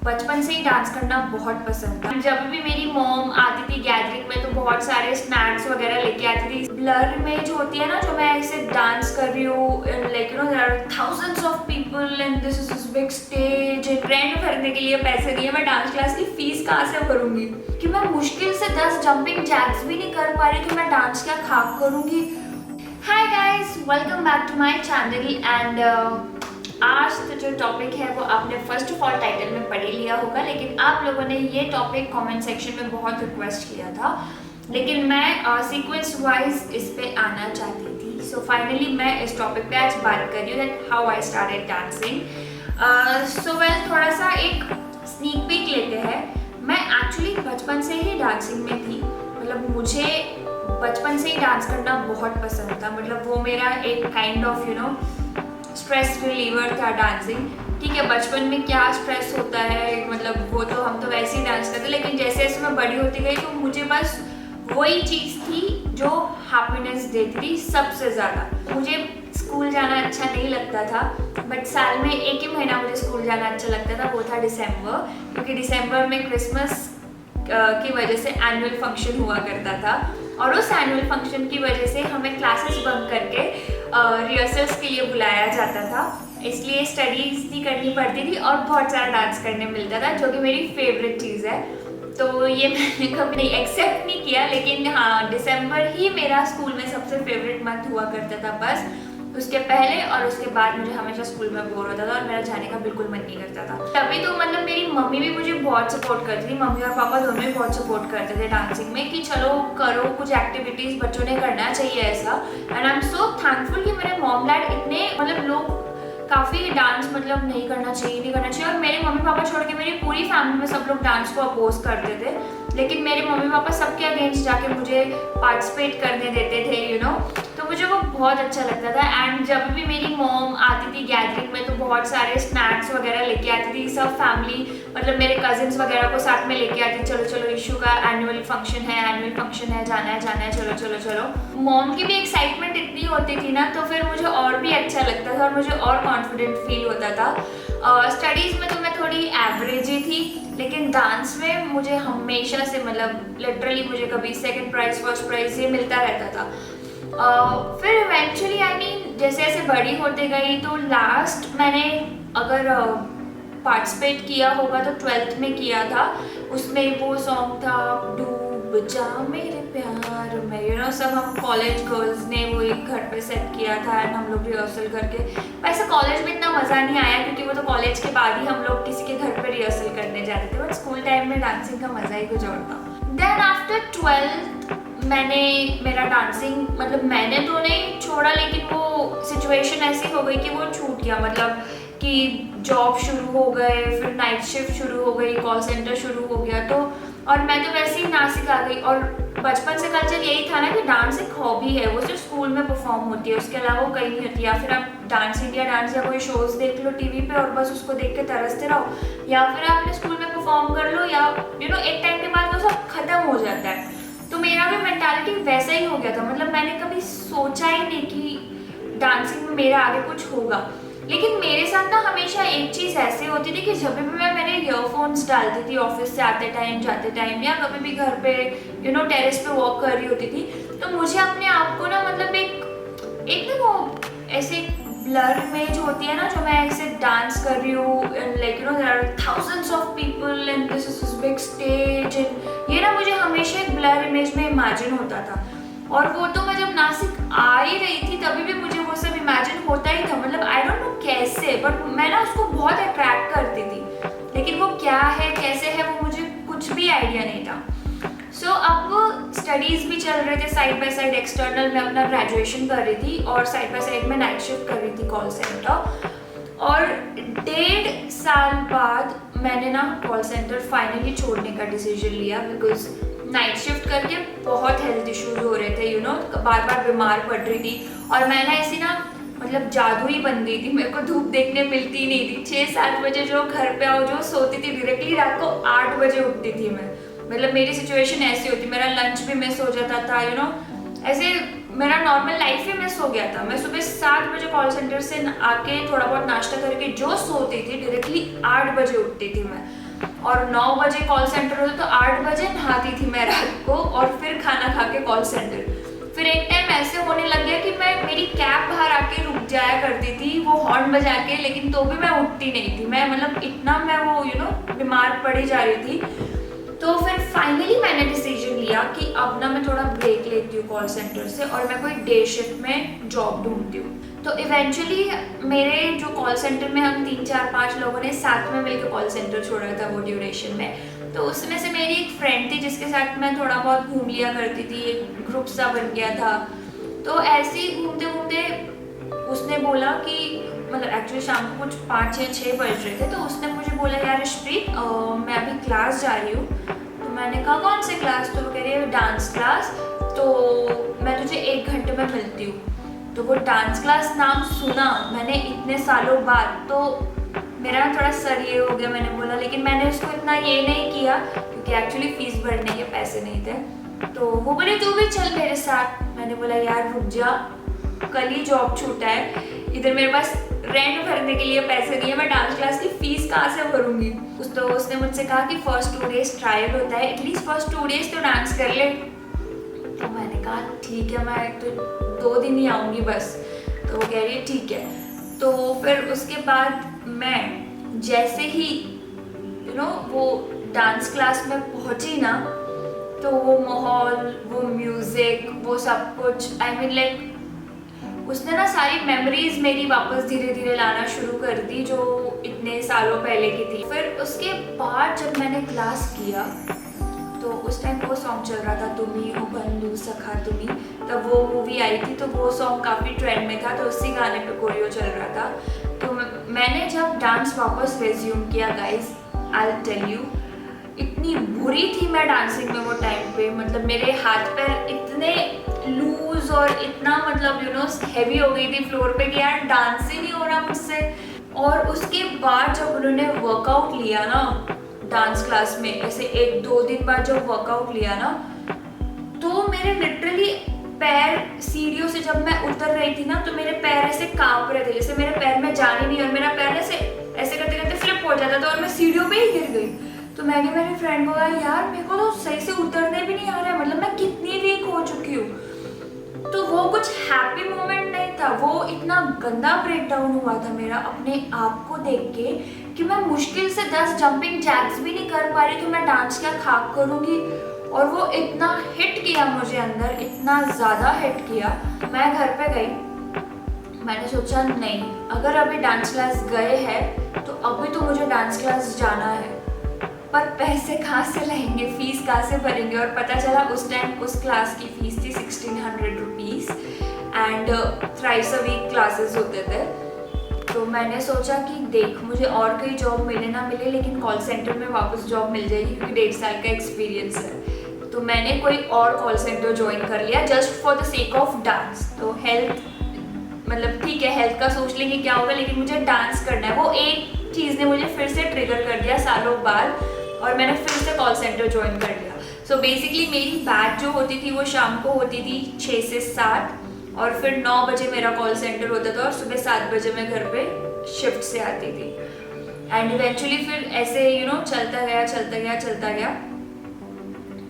बचपन से ही डांस करना बहुत पसंद था। जब भी मेरी मॉम आती थी गैदरिंग में तो बहुत सारे स्नैक्स वगैरह लेके आती थी। ब्लर इमेज होती है ना, जो मैं ऐसे डांस कर रही हूँ, like you know there are thousands of people and this is this big stage. Trend करने के लिए पैसे दिए, मैं डांस क्लास की फीस कहाँ से भरूंगी कि मैं मुश्किल से 10 जंपिंग जैक्स भी नहीं कर पा रही कि मैं डांस क्या खाक करूंगी। Hi guys, welcome back to my channel and आज तो जो टॉपिक है वो आपने फर्स्ट ऑफ ऑल टाइटल में पढ़ ही लिया होगा, लेकिन आप लोगों ने ये टॉपिक कमेंट सेक्शन में बहुत रिक्वेस्ट किया था, लेकिन मैं सीक्वेंस वाइज इस पे आना चाहती थी। सो फाइनली मैं इस टॉपिक पे आज बात कर रही हूँ that how I started dancing. So well, थोड़ा सा एक स्नीक पीक लेते हैं। मैं एक्चुअली बचपन से ही डांसिंग में थी, मतलब मुझे बचपन से ही डांस करना बहुत पसंद था। मतलब वो मेरा एक काइंड ऑफ स्ट्रेस रिलीवर था डांसिंग। ठीक है, बचपन में क्या स्ट्रेस होता है, मतलब वो तो हम तो वैसे ही डांस करते, लेकिन जैसे जैसे मैं बड़ी होती गई तो मुझे बस वही चीज़ थी जो हैप्पीनेस देती थी सबसे ज़्यादा। मुझे स्कूल जाना अच्छा नहीं लगता था, बट साल में एक ही महीना मुझे स्कूल जाना अच्छा लगता था, वो था दिसंबर, क्योंकि दिसंबर में क्रिसमस की वजह से एनुअल फंक्शन हुआ करता था और उस एनुअल फंक्शन की वजह से हमें क्लासेस बंक करके रिहर्सल्स के लिए बुलाया जाता था, इसलिए स्टडीज़ भी करनी पड़ती थी और बहुत सारा डांस करने मिलता था, जो कि मेरी फेवरेट चीज़ है। तो ये मैंने कभी नहीं एक्सेप्ट नहीं किया, लेकिन हाँ, दिसंबर ही मेरा स्कूल में सबसे फेवरेट मंथ हुआ करता था। बस उसके पहले और उसके बाद मुझे हमेशा स्कूल में बोर होता था और मेरा जाने का बिल्कुल मन नहीं करता था। तभी तो मतलब मेरी मम्मी भी मुझे बहुत सपोर्ट करती थी, मम्मी और पापा दोनों ही बहुत सपोर्ट करते थे डांसिंग में कि चलो करो, कुछ एक्टिविटीज़ बच्चों ने करना चाहिए ऐसा। And I am so thankful कि मेरे मॉम डैड इतने मतलब लोग काफ़ी डांस मतलब नहीं करना चाहिए और मेरे मम्मी पापा छोड़ के मेरी पूरी फैमिली में सब लोग डांस को अपोज करते थे, लेकिन मेरे मम्मी पापा सबके अगेंस्ट जाके मुझे पार्टिसिपेट करने देते थे तो मुझे वो बहुत अच्छा लगता था। एंड जब भी मेरी मॉम आती थी गैदरिंग में तो बहुत सारे स्नैक्स वगैरह लेके आती थी, सब फैमिली मतलब मेरे कजिन्स वगैरह को साथ में लेके आती, चलो चलो इशू का एनुअल फंक्शन है, जाना है, चलो चलो चलो। मॉम की भी एक्साइटमेंट इतनी होती थी ना, तो फिर मुझे और भी अच्छा लगता था और मुझे और कॉन्फिडेंट फील होता था। स्टडीज़ में तो मैं थोड़ी एवरेज ही थी, लेकिन डांस में मुझे हमेशा से मतलब लिटरली मुझे कभी सेकंड प्राइज़ फर्स्ट प्राइज़ ये मिलता रहता था। फिर इवेंचुअली जैसे जैसे बड़ी होते गई तो लास्ट मैंने अगर पार्टिसिपेट किया होगा तो 12th में किया था। उसमें वो सॉन्ग था डूब जा मेरे प्यार में, सब हम कॉलेज गर्ल्स ने वो एक घर पे सेट किया था एंड हम लोग रिहर्सल करके। वैसे कॉलेज में इतना मज़ा नहीं आया क्योंकि वो तो कॉलेज के बाद ही हम लोग किसी के घर पे रिहर्सल करने जाते थे, बट स्कूल टाइम में डांसिंग का मज़ा ही कुछ और था। देन आफ्टर 12th मेरा डांसिंग मतलब मैंने तो नहीं छोड़ा, लेकिन वो सिचुएशन ऐसी हो गई कि वो छूट गया। मतलब कि जॉब शुरू हो गए, फिर नाइट शिफ्ट शुरू हो गई, कॉल सेंटर शुरू हो गया, तो और मैं तो वैसे ही नासिक आ गई। और बचपन से कल्चर यही था ना कि डांस एक हॉबी है, वो सिर्फ स्कूल में परफॉर्म होती है, उसके अलावा वो कहीं नहीं होती। या फिर आप डांस इंडिया डांस या कोई शोज़ देख लो टीवी पे और बस उसको देख के तरसते रहो, या फिर आप अपने स्कूल में परफॉर्म कर लो, या एक टाइम के बाद वो सब खत्म हो जाता है। तो मेरा भी मेंटालिटी वैसा ही हो गया था। मतलब मैंने कभी सोचा ही नहीं कि डांसिंग में मेरा आगे कुछ होगा, लेकिन मेरे साथ ना हमेशा एक चीज़ ऐसे होती थी कि जब भी मैं मेरे ईयरफोन्स डालती थी ऑफिस से आते टाइम जाते टाइम, या कभी भी घर पे टेरेस पे वॉक कर रही होती थी, तो मुझे अपने आप को ना मतलब एक ना वो ऐसे ब्लर इमेज होती है ना, जो मैं ऐसे डांस कर रही हूँ, like there are thousands of people and this is this big stage, and ये ना मुझे हमेशा एक ब्लर इमेज में इमेजिन होता था। और वो तो मैं जब नासिक आ ही रही थी तभी भी मुझे वो सब इमेजिन होता ही था। मतलब आई डोंट नो कैसे, बट मैं ना उसको बहुत अट्रैक्ट करती थी, लेकिन वो क्या है कैसे है वो मुझे कुछ भी आइडिया नहीं था। सो अब स्टडीज़ भी चल रहे थे साइड बाय साइड, एक्सटर्नल में अपना ग्रेजुएशन कर रही थी और साइड बाय साइड में नाइट शिफ्ट कर रही थी कॉल सेंटर। और 1.5 साल बाद मैंने ना कॉल सेंटर फाइनली छोड़ने का डिसीजन लिया, बिकॉज नाइट शिफ्ट करके बहुत हेल्थ इश्यूज हो रहे थे, बार बार बीमार पड़ रही थी और मैं ना ऐसी ना मतलब जादू ही बन गई थी। मेरे को धूप देखने मिलती नहीं थी। 6-7 बजे जो घर पे आओ, जो सोती थी डायरेक्टली रात को 8 बजे उठती थी मैं। मतलब मेरी सिचुएशन ऐसी होती, मेरा लंच भी मिस हो जाता था, ऐसे मेरा नॉर्मल लाइफ ही मिस हो गया था। मैं सुबह 7 बजे कॉल सेंटर से आके थोड़ा बहुत नाश्ता करके जो सोती थी डायरेक्टली 8 बजे उठती थी मैं। और 9 बजे कॉल सेंटर होता, तो 8 बजे नहाती थी मैं रात को और फिर खाना खा के कॉल सेंटर। फिर एक टाइम ऐसे होने लग गया कि मेरी कैब बाहर आके रुक जाया करती थी वो हॉर्न बजा के, लेकिन तो भी मैं उठती नहीं थी। मैं मतलब इतना मैं वो बीमार पड़ी जा रही थी। तो फिर फाइनली मैंने डिसीजन लिया कि अब ना मैं थोड़ा ब्रेक लेती हूँ कॉल सेंटर से और मैं कोई डे शिफ्ट में जॉब ढूंढती हूँ। तो इवेंचुअली मेरे जो कॉल सेंटर में हम 3 4 5 लोगों ने साथ में मिलकर कॉल सेंटर छोड़ा था वो ड्यूरेशन में। तो उसमें से मेरी एक फ्रेंड थी जिसके साथ मैं थोड़ा बहुत घूम लिया करती थी, एक ग्रुप सा बन गया था। तो ऐसे ही घूमते घूमते उसने बोला कि मतलब एक्चुअली शाम को कुछ 5 या 6 बज रहे थे, तो उसने मुझे बोला यार ऋषप्रीत मैं अभी क्लास जा रही हूँ। तो मैंने कहा कौन से क्लास? तो वो कह रही है डांस क्लास, तो मैं तुझे 1 घंटे में मिलती हूँ। तो वो डांस क्लास नाम सुना मैंने इतने सालों बाद, तो मेरा थोड़ा सर ये हो गया। मैंने बोला, लेकिन मैंने उसको इतना ये नहीं किया क्योंकि एक्चुअली फीस भरने के पैसे नहीं थे। तो वो बोले तू भी चल मेरे साथ। मैंने बोला यार रुक जा, कल ही जॉब छूटा है, इधर मेरे पास रेंट भरने के लिए पैसे नहीं है, मैं डांस क्लास की फीस कहाँ से भरूंगी। तो उसने मुझसे कहा कि फर्स्ट 2 डेज ट्रायल होता है, एटलीस्ट फर्स्ट 2 डेज तो डांस कर ले। तो मैंने कहा ठीक है, मैं तो 2 दिन ही आऊँगी बस। तो वो कह रही है ठीक है। तो फिर उसके बाद मैं जैसे ही वो डांस क्लास में पहुँची ना, तो वो माहौल, वो म्यूज़िक, वो सब कुछ आई मीन लाइक उसने ना सारी मेमोरीज मेरी वापस धीरे धीरे लाना शुरू कर दी जो इतने सालों पहले की थी। फिर उसके बाद जब मैंने क्लास किया तो उस टाइम वो सॉन्ग चल रहा था, तुम ही हो बंधु सखा तुम्ही, तब वो मूवी आई थी तो वो सॉन्ग काफ़ी ट्रेंड में था, तो उसी गाने पे कोरियो चल रहा था। तो मैंने जब डांस वापस रेज्यूम किया guys, I will tell you, इतनी बुरी थी मैं डांसिंग में वो टाइम पे। मतलब मेरे हाथ पैर इतने लूज और इतना मतलब हैवी हो गई थी फ्लोर पे कि यार डांस ही नहीं हो रहा मुझसे। और उसके बाद जब उन्होंने वर्कआउट लिया ना डांस क्लास में, ऐसे 1-2 दिन बाद जब वर्कआउट लिया ना, तो मेरे लिटरली पैर सीढ़ियों से जब मैं उतर रही थी ना, तो मेरे पैर ऐसे कांप रहे थे जैसे मेरे पैर में जान ही नहीं, और मेरा पैर ऐसे करते करते फ्लिप हो जाता था और मैं सीढ़ियों पे ही गिर गई। तो मैंने मेरी फ्रेंड को कहा यार मेरे को तो सही से उतरने भी नहीं आ रहा है, मतलब मैं कितनी वीक हो चुकी हूँ। तो वो कुछ हैप्पी मोमेंट नहीं था, वो इतना गंदा ब्रेक डाउन हुआ था मेरा अपने आप को देख के कि मैं मुश्किल से 10 जंपिंग जैक्स भी नहीं कर पा रही, तो मैं डांस क्या खाक करूँगी। और वो इतना हिट किया मुझे अंदर, इतना ज़्यादा हिट किया। मैं घर पे गई, मैंने सोचा नहीं, अगर अभी डांस क्लास गए हैं तो अभी तो मुझे डांस क्लास जाना है, पर पैसे कहाँ से लाएंगे, फीस कहाँ से भरेंगे। और पता चला उस टाइम उस क्लास की फीस थी 1600 rupees and thrice a week classes होते थे। तो मैंने सोचा कि देख मुझे और कोई जॉब मिले ना मिले, लेकिन कॉल सेंटर में वापस जॉब मिल जाएगी क्योंकि 1.5 साल का एक्सपीरियंस है। तो मैंने कोई और कॉल सेंटर ज्वाइन कर लिया just for the sake of dance. तो हेल्थ मतलब ठीक है, हेल्थ का सोच लेंगे क्या होगा, लेकिन मुझे डांस करना है। वो एक चीज़ ने मुझे फिर से ट्रिगर कर दिया सालों बाद, और मैंने फिर से कॉल सेंटर ज्वाइन कर लिया। सो बेसिकली मेरी बैच जो होती थी वो शाम को होती थी 6 से 7, और फिर 9 बजे मेरा कॉल सेंटर होता था और सुबह 7 बजे मैं घर पे शिफ्ट से आती थी। एंड इवेंचुअली फिर ऐसे चलता गया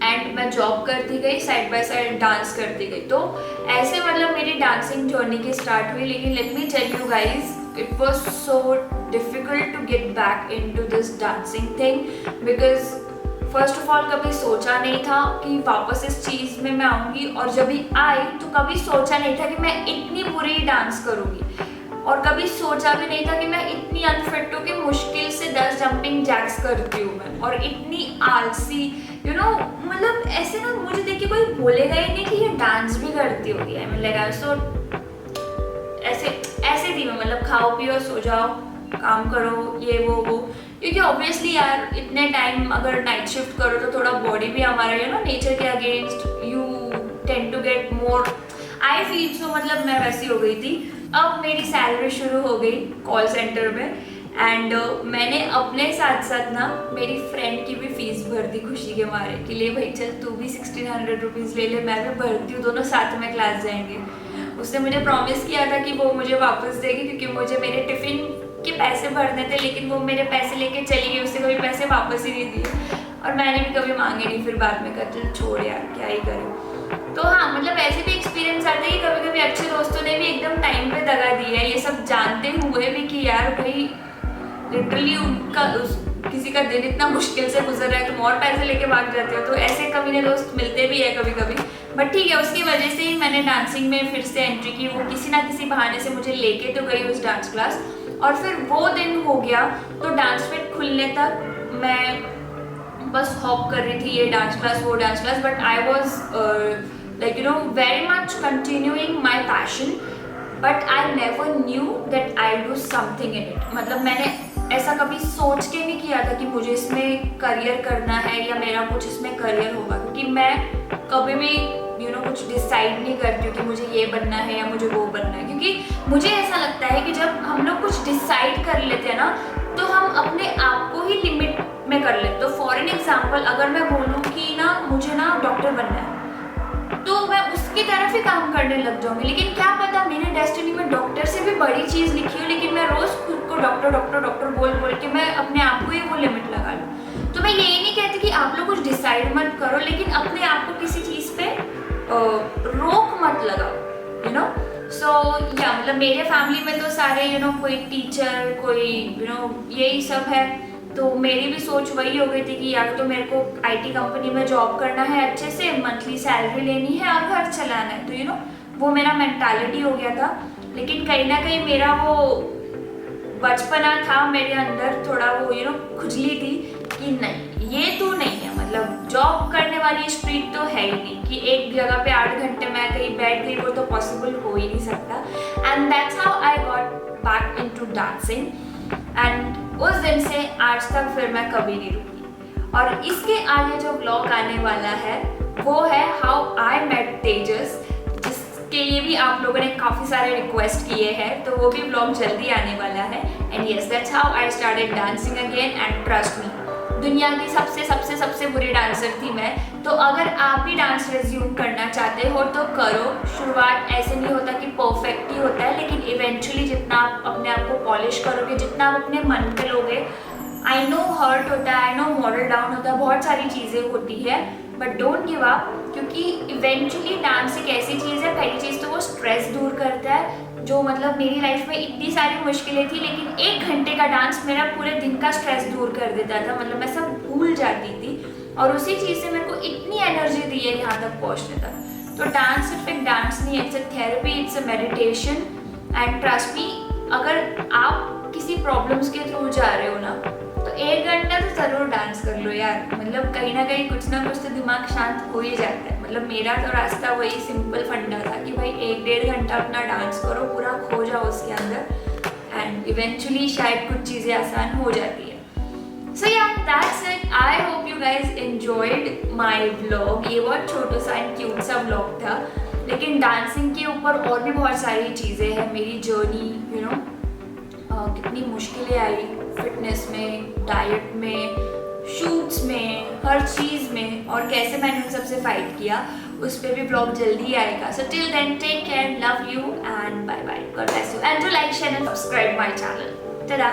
एंड मैं जॉब करती गई, साइड बाय साइड डांस करती गई। तो ऐसे मतलब मेरी डांसिंग जर्नी की स्टार्ट हुई। लेकिन let me tell you guys, it was so difficult to get back into this dancing thing because first of all कभी सोचा नहीं था कि वापस इस चीज़ में मैं आऊँगी, और जब भी आई तो कभी सोचा नहीं था कि मैं इतनी बुरी डांस करूँगी, और कभी सोचा भी नहीं था कि मैं इतनी अनफिट हूँ कि मुश्किल से 10 जंपिंग जैक्स करती हूँ मैं, और इतनी आलसी मतलब ऐसे ना मुझे देख के कोई बोलेगा ही नहीं कि ये डांस भी करती होगी। आई मीन लाइक सो ऐसे थी मैं, मतलब खाओ पियो सो जाओ काम करो ये वो क्योंकि ऑब्वियसली यार इतने टाइम अगर नाइट शिफ्ट करो तो थोड़ा बॉडी भी हमारा नेचर के against you tend to get more, I feel so. मतलब मैं वैसी हो गई थी। अब मेरी सैलरी शुरू हो गई कॉल सेंटर में, एंड मैंने अपने साथ साथ ना मेरी फ्रेंड की भी फीस भर दी खुशी के मारे कि ले भाई चल तू भी 1600 रुपीज़ ले ले, मैं भी भरती हूँ, दोनों साथ में क्लास जाएंगे। उसने मुझे प्रॉमिस किया था कि वो मुझे वापस देगी क्योंकि मुझे मेरे टिफ़िन के पैसे भरने थे, लेकिन वो मेरे पैसे लेके चली गई, उससे कभी पैसे वापस ही नहीं दिए और मैंने भी कभी मांगे नहीं। फिर बाद में कहा चल छोड़ यार, क्या ही करें। तो हाँ, मतलब ऐसे भी एक्सपीरियंस आते हैं कि कभी कभी अच्छे दोस्तों ने भी एकदम टाइम पे दगा दिया है, ये सब जानते हुए भी कि यार भाई लिटरली किसी का दिन इतना मुश्किल से गुजर रहा है, तुम और पैसे लेके भाग जाते हो। तो ऐसे कमीने दोस्त मिलते भी है कभी कभी, बट ठीक है, उसकी वजह से ही मैंने डांसिंग में फिर से एंट्री की। वो किसी ना किसी बहाने से मुझे लेके तो गई उस डांस क्लास, और फिर वो दिन हो गया तो डांस फिट खुलने तक मैं बस हॉप कर रही थी, ये डांस क्लास वो dance class, but I was like you know very much continuing my passion, but I never knew that I'll do something in it। मतलब मैंने ऐसा कभी सोच के नहीं किया था कि मुझे इसमें करियर करना है या मेरा कुछ इसमें करियर होगा, क्योंकि मैं कभी भी कुछ डिसाइड नहीं करती हूँ कि मुझे ये बनना है या मुझे वो बनना है, क्योंकि मुझे ऐसा लगता है कि जब हम लोग कुछ डिसाइड कर लेते हैं ना तो हम अपने आप को ही लिमिट में कर लेते। तो फॉर एन एग्जाम्पल, अगर मैं बोलूँ कि ना मुझे ना डॉक्टर बनना है तो मैं उसकी तरफ ही काम करने लग जाऊंगी, लेकिन क्या पता मेरे डेस्टिनी में डॉक्टर से भी बड़ी चीज़ लिखी हो, लेकिन मैं रोज खुद को डॉक्टर डॉक्टर डॉक्टर बोल बोल के मैं अपने आप को ही वो लिमिट लगा लूँ। तो मैं यही नहीं कहती कि आप लोग कुछ डिसाइड मत करो, लेकिन अपने आप को किसी चीज़ पे रोक मत लगाओ, सो या मतलब मेरे फैमिली में तो सारे कोई टीचर, कोई यही सब है, तो मेरी भी सोच वही हो गई थी कि यार तो मेरे को आईटी कंपनी में जॉब करना है, अच्छे से मंथली सैलरी लेनी है और घर चलाना है। तो वो मेरा मेंटालिटी हो गया था, लेकिन कहीं ना कहीं मेरा वो बचपना था मेरे अंदर, थोड़ा वो खुजली थी कि नहीं ये तो नहीं है, मतलब जॉब करने वाली स्ट्रीट तो है ही नहीं कि एक जगह पे 8 घंटे मैं कहीं बैठ गई, वो तो पॉसिबल हो ही नहीं सकता। And that's how I got back into dancing, and उस दिन से आज तक फिर मैं कभी नहीं रुकी। और इसके आगे जो ब्लॉग आने वाला है वो है हाउ आई मेट तेजस, जिसके लिए भी आप लोगों ने काफ़ी सारे रिक्वेस्ट किए हैं, तो वो भी ब्लॉग जल्दी आने वाला है। And yes, that's how I started dancing again, and trust me, दुनिया की सबसे सबसे सबसे बुरी डांसर थी मैं। तो अगर आप भी डांस रिज्यूम करना चाहते हो तो करो। शुरुआत ऐसे नहीं होता कि परफेक्ट ही होता है, लेकिन इवेंचुअली जितना आप अपने आप को पॉलिश करोगे, जितना आप अपने मन पे लोगे, आई नो हर्ट होता है, आई नो मॉडल डाउन होता है, बहुत सारी चीज़ें होती है, बट डोंट गिव अप, क्योंकि इवेंचुअली डांस एक ऐसी चीज़ है, पहली चीज़ तो वो स्ट्रेस दूर करता है, जो मतलब मेरी लाइफ में इतनी सारी मुश्किलें थी, लेकिन 1 घंटे का डांस मेरा पूरे दिन का स्ट्रेस दूर कर देता था, मतलब मैं सब भूल जाती थी, और उसी चीज़ से मेरे को इतनी एनर्जी दी है यहाँ तक पहुँचने तक। तो डांस सिर्फ एक डांस नहीं है, it's a therapy, it's a meditation, and trust me, अगर आप किसी प्रॉब्लम्स के थ्रू जा रहे हो ना तो 1 घंटा तो ज़रूर डांस कर लो यार, मतलब कहीं ना कहीं कुछ ना कुछ तो दिमाग शांत हो ही जाता है। मतलब मेरा तो रास्ता वही सिंपल फंडा था कि भाई 1-1.5 घंटा अपना डांस करो, पूरा खो जाओ उसके अंदर, एंड इवेंचुअली शायद कुछ चीज़ें आसान हो जाती है। सो यार that's it, I hope you guys enjoyed my vlog. ये बहुत छोटा सा एंड क्यूट सा व्लॉग था, लेकिन डांसिंग के ऊपर और भी बहुत सारी चीज़ें हैं, मेरी जर्नी कितनी मुश्किलें आई फिटनेस में, डाइट में, शूट्स में, हर चीज़ में, और कैसे मैंने उन सबसे फाइट किया, उस पर भी ब्लॉग जल्दी आएगा। So till then take care, love you and bye bye, God bless you, and do like, share and subscribe my channel. टा-डा।